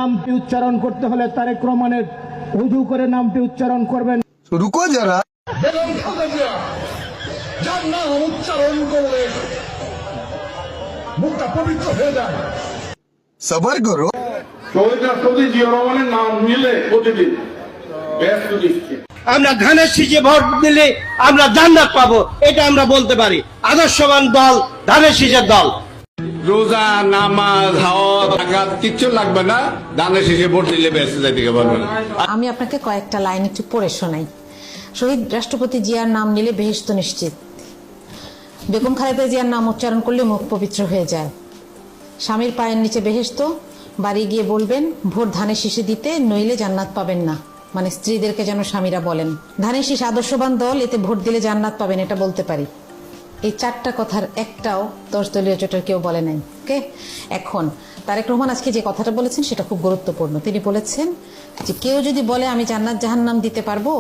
নামটি উচ্চারণ করতে হলে তারেক রহমানের উজু করে নামটি উচ্চারণ করবেন। রুকো যারা যার নাম উচ্চারণ করলে মুখটা পবিত্র হয়ে যায়। সবার করো। শহীদ রাষ্ট্রপতি জিয়া রহমানের নাম নিলে প্রতিদিন ব্যস্ত দিচ্ছে। আমরা ধানের শীষে ভোট দিলে আমরা জান্নাত পাবো, এটা আমরা বলতে পারি। আদর্শবান দল ধানের শীষের দল। রোজা, নামাজ, হাওয়া, জাকাত কিচ্ছু লাগবে না, ধানের শীষে ভোট দিলে বেঁচে যাইতে পারবেন। আমি আপনাকে কয়েকটা লাইন একটু পড়ে শোনাই। শহীদ রাষ্ট্রপতি জিয়ার নাম নিলে বেহেশত নিশ্চিত। বেগম খালেদা জিয়ার নাম উচ্চারণ করলে মুখ পবিত্র হয়ে যায়। স্বামীর পায়ের নিচে বেহেশত, বাড়ি গিয়ে বলবেন ভোট ধানের শীষে দিতে, নইলে জান্নাত পাবেন না। মানে স্ত্রীদেরকে যেন স্বামীরা বলেন ধানের শীষ আদর্শবান দল, এতে ভোট দিলে জান্নাত পাবেন, এটা বলতে পারি। এই চারটা কথার একটাও 10 দলীয় জোটের কেউ বলে নাই। ওকে, এখন তারেক রহমান আজকে যে কথাটা বলেছেন সেটা খুব গুরুত্বপূর্ণ। তিনি বলেছেন যে কেউ যদি বলে আমি জান্নাত জাহান্নাম দিতে পারবো,